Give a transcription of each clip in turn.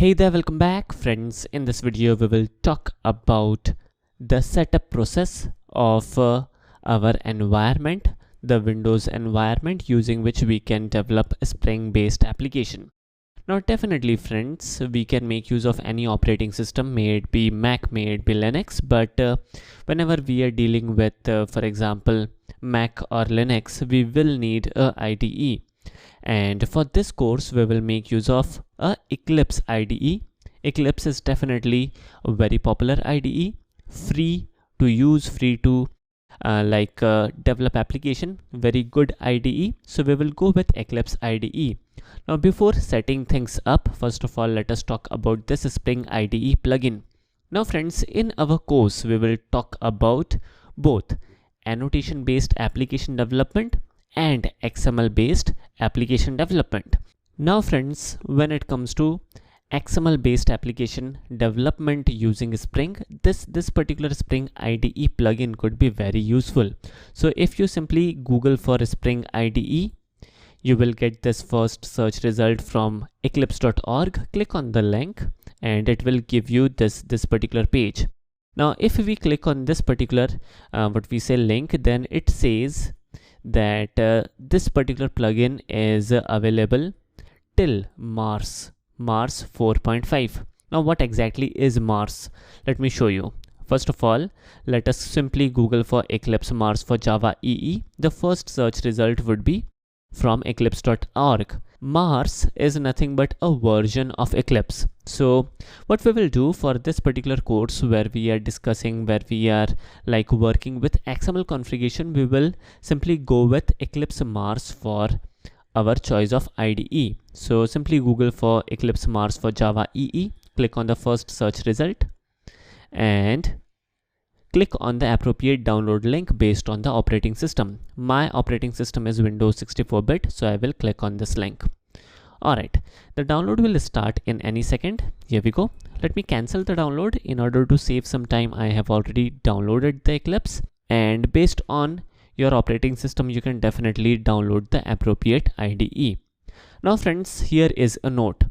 Hey there, welcome back friends. In this video we will talk about the setup process of our environment, the Windows environment using which we can develop a Spring based application. Now definitely friends, we can make use of any operating system, may it be Mac, may it be Linux, but whenever we are dealing with for example Mac or Linux, we will need a IDE. And for this course we will make use of a Eclipse IDE. Eclipse is definitely a very popular IDE, free to use, free to develop application, very good IDE. So we will go with Eclipse IDE. Now before setting things up, first of all let us talk about this Spring IDE plugin. Now friends, in our course we will talk about both annotation based application development and XML based application development. Now friends, when it comes to XML based application development using Spring, this particular Spring IDE plugin could be very useful. So if you simply Google for Spring IDE, you will get this first search result from eclipse.org. Click on the link and it will give you this particular page. Now if we click on this particular link, then it says that this particular plugin is available till Mars 4.5. Now what exactly is Mars? Let me show you. First of all, let us simply Google for Eclipse Mars for Java EE. The first search result would be from eclipse.org. Mars is nothing but a version of Eclipse. So what we will do for this particular course where we are working with XML configuration, we will simply go with Eclipse Mars for our choice of IDE. So simply Google for Eclipse Mars for Java EE, click on the first search result and click on the appropriate download link based on the operating system. My operating system is Windows 64-bit, so I will click on this link. Alright, the download will start in any second. Here we go. Let me cancel the download. In order to save some time, I have already downloaded the Eclipse, and based on your operating system, you can definitely download the appropriate IDE. Now friends, here is a note.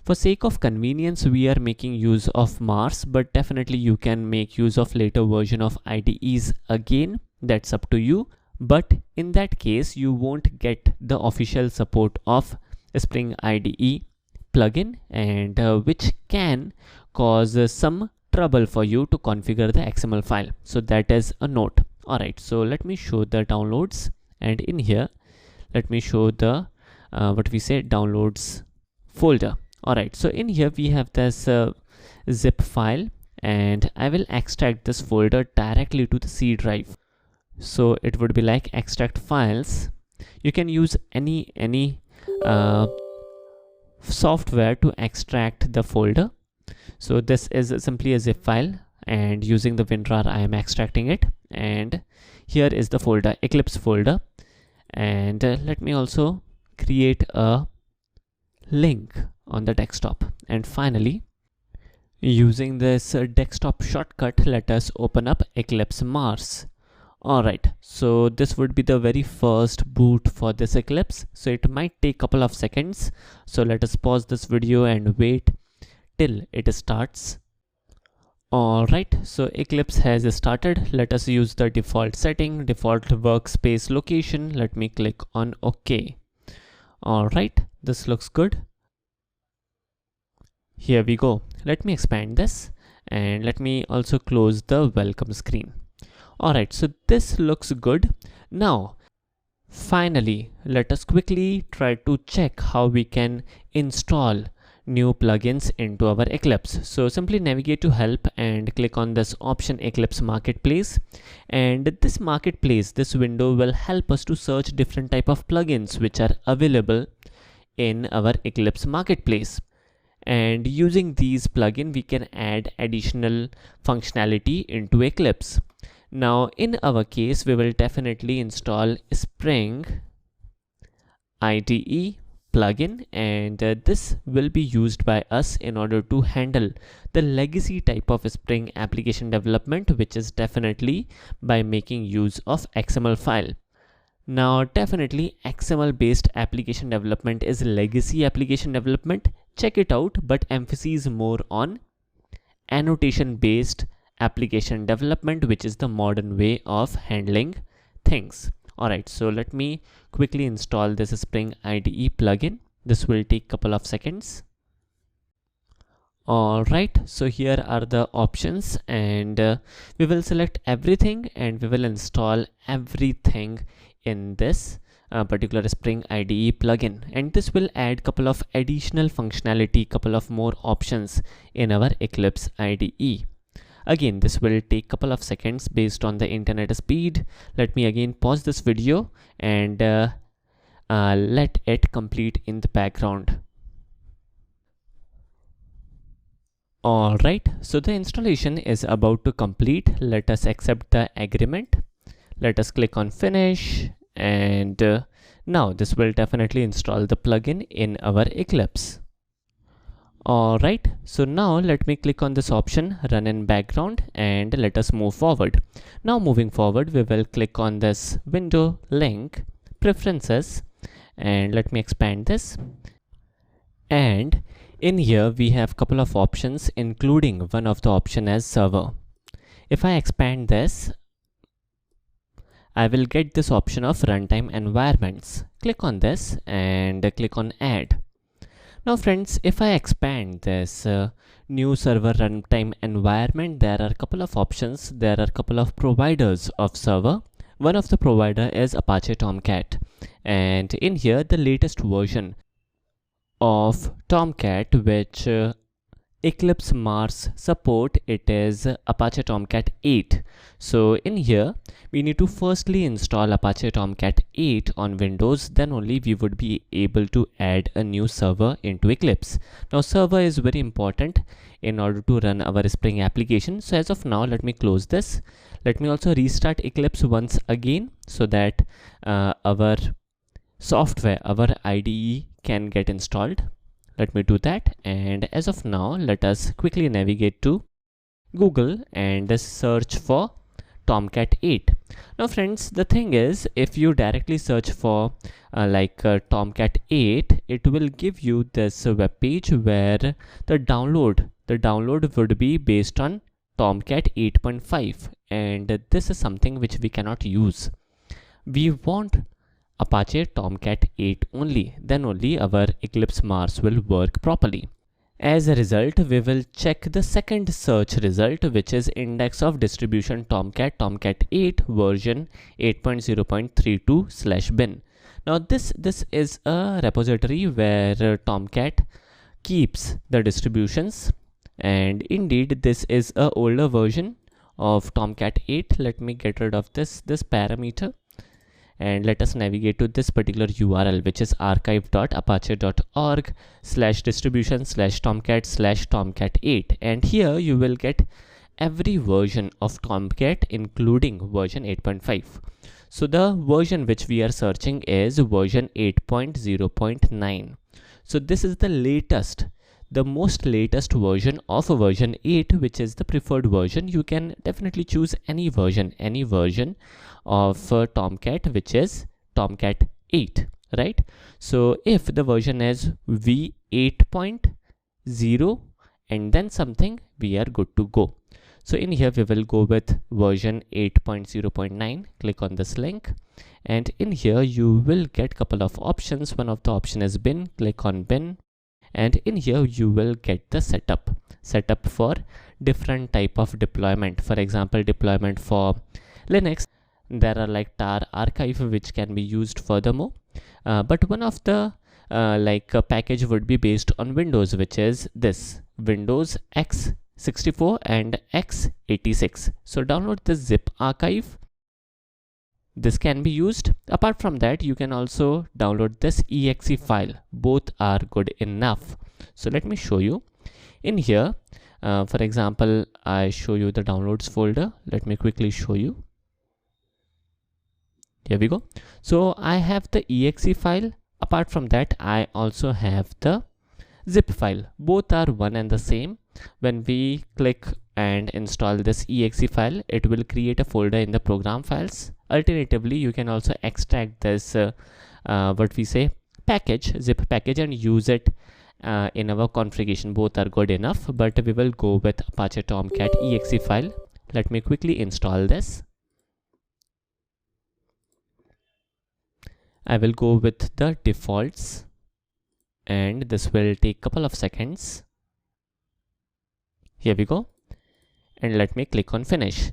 For sake of convenience, we are making use of Mars, but definitely you can make use of later version of IDEs again. That's up to you. But in that case, you won't get the official support of Spring IDE plugin, and which can cause some trouble for you to configure the XML file. So that is a note. Alright, so let me show the downloads, and in here, let me show the downloads folder. Alright, so in here we have this zip file, and I will extract this folder directly to the C drive. So it would be like extract files. You can use any software to extract the folder. So this is simply a zip file, and using the WinRAR I am extracting it, and here is the folder, Eclipse folder. And let me also create a link on the desktop. And finally, using this desktop shortcut, let us open up Eclipse Mars. Alright, so this would be the very first boot for this Eclipse, so it might take a couple of seconds. So let us pause this video and wait till it starts. Alright, so Eclipse has started. Let us use the default setting, default workspace location. Let me click on OK. Alright, this looks good. Here we go. Let me expand this, and let me also close the welcome screen. Alright, so this looks good. Now, finally, let us quickly try to check how we can install new plugins into our Eclipse. So simply navigate to help and click on this option Eclipse Marketplace. And this marketplace, this window will help us to search different type of plugins which are available in our Eclipse Marketplace. And using these plugins, we can add additional functionality into Eclipse. Now, in our case, we will definitely install Spring IDE plugin, and this will be used by us in order to handle the legacy type of Spring application development, which is definitely by making use of XML file. Now definitely XML based application development is legacy application development, check it out, but emphasis more on annotation based application development, which is the modern way of handling things. Alright, so let me quickly install this Spring IDE plugin. This will take a couple of seconds. Alright, so here are the options, and we will select everything and we will install everything in this particular Spring IDE plugin, and this will add couple of additional functionality, couple of more options in our Eclipse IDE. Again, this will take couple of seconds based on the internet speed. Let me again pause this video and let it complete in the background. Alright, so the installation is about to complete. Let us accept the agreement. Let us click on finish, and now this will definitely install the plugin in our Eclipse. Alright, so now let me click on this option, run in background, and let us move forward. Now moving forward, we will click on this window link, preferences, and let me expand this. And in here we have couple of options, including one of the option as server. If I expand this, I will get this option of runtime environments. Click on this and click on add. Now friends, if I expand this new server runtime environment, there are a couple of options. There are a couple of providers of server. One of the provider is Apache Tomcat, and in here the latest version of Tomcat, which Eclipse Mars support, it is Apache Tomcat 8. So in here we need to firstly install Apache Tomcat 8 on Windows, then only we would be able to add a new server into Eclipse. Now server is very important in order to run our Spring application. So as of now, let me close this. Let me also restart Eclipse once again, so that our software, our IDE can get installed. Let me do that, and as of now let us quickly navigate to Google and search for Tomcat 8. Now friends, the thing is, if you directly search for Tomcat 8, it will give you this web page where the download would be based on Tomcat 8.5, and this is something which we cannot use. We want Apache Tomcat 8 only, then only our Eclipse Mars will work properly. As a result, we will check the second search result, which is index of distribution Tomcat 8 version 8.0.32/bin. Now this is a repository where Tomcat keeps the distributions, and indeed this is a older version of Tomcat 8. Let me get rid of this parameter, and let us navigate to this particular URL, which is archive.apache.org/distribution/tomcat/tomcat 8, and here you will get every version of Tomcat, including version 8.5. So the version which we are searching is version 8.0.9. So this is the most latest version of version 8, which is the preferred version. You can definitely choose any version of Tomcat, which is Tomcat 8, right? So if the version is v8.0 and then something, we are good to go. So in here we will go with version 8.0.9. click on this link, and in here you will get couple of options. One of the option is bin. Click on bin, and in here you will get the setup for different type of deployment. For example, deployment for Linux, there are like tar archive which can be used furthermore, but one of the package would be based on Windows, which is this Windows x64 and x86. So download the zip archive. This can be used. Apart from that, you can also download this exe file. Both are good enough. So let me show you. In here, for example, I show you the downloads folder. Let me quickly show you. Here we go. So I have the exe file. Apart from that, I also have the zip file. Both are one and the same. When we click and install this exe file, it will create a folder in the program files. Alternatively, you can also extract this zip package, and use it in our configuration. Both are good enough, but we will go with Apache Tomcat exe file. Let me quickly install this. I will go with the defaults, and this will take a couple of seconds. Here we go, and let me click on finish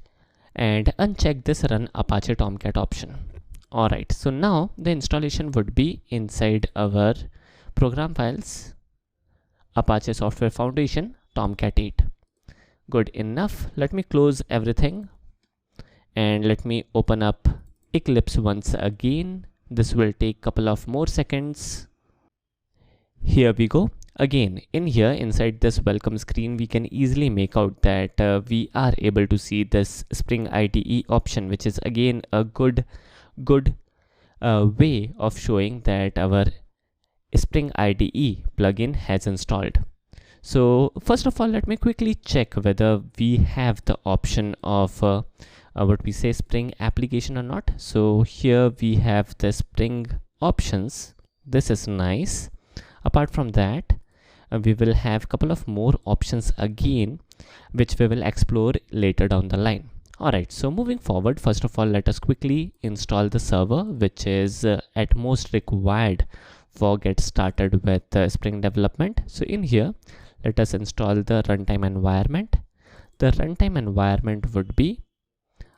and uncheck this run Apache Tomcat option. Alright, so now the installation would be inside our program files, Apache Software Foundation, Tomcat 8. Good enough. Let me close everything and let me open up Eclipse once again. This will take a couple of more seconds. Here we go. Again, in here inside this welcome screen, we can easily make out that we are able to see this Spring IDE option, which is again a good way of showing that our Spring IDE plugin has installed. So first of all, let me quickly check whether we have the option of what we say Spring application or not. So here we have the Spring options. This is nice. Apart from that, we will have a couple of more options again, which we will explore later down the line. Alright, so moving forward, first of all, let us quickly install the server, which is at most required for get started with Spring development. So in here, let us install the runtime environment. The runtime environment would be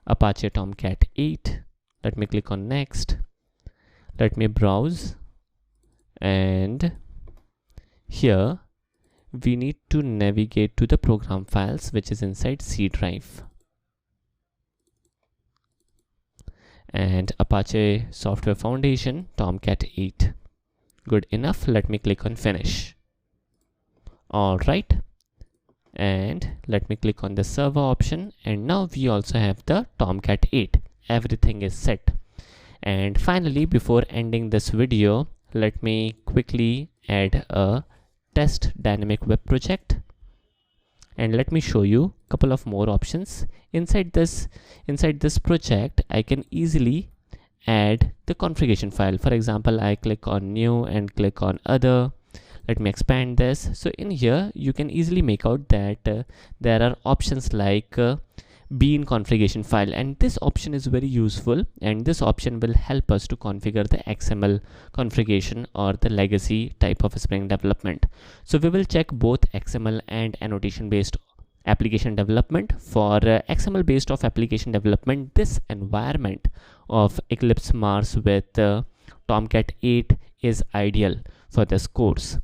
Apache Tomcat 8. Let me click on next. Let me browse, and here we need to navigate to the program files, which is inside C drive, and Apache Software Foundation Tomcat 8. Good enough. Let me click on finish. Alright, and let me click on the server option, and now we also have the Tomcat 8. Everything is set. And finally, before ending this video, let me quickly add a test dynamic web project, and let me show you a couple of more options. Inside this project, I can easily add the configuration file. For example, I click on new and click on other. Let me expand this. So in here you can easily make out that there are options like bean configuration file, and this option is very useful, and this option will help us to configure the XML configuration or the legacy type of Spring development. So we will check both XML and annotation based application development. For XML based of application development, this environment of Eclipse Mars with Tomcat 8 is ideal for this course.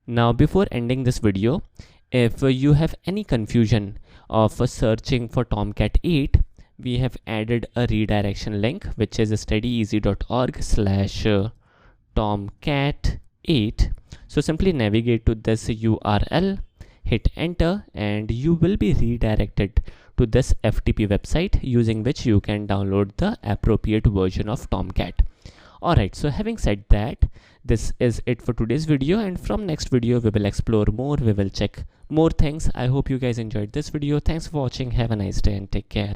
Now, before ending this video, if you have any confusion of searching for Tomcat 8, we have added a redirection link, which is studyeasy.org/tomcat8. So simply navigate to this URL, hit enter, and you will be redirected to this FTP website, using which you can download the appropriate version of Tomcat. Alright, so having said that, this is it for today's video, and from next video we will explore more, we will check more things. I hope you guys enjoyed this video. Thanks for watching. Have a nice day and take care.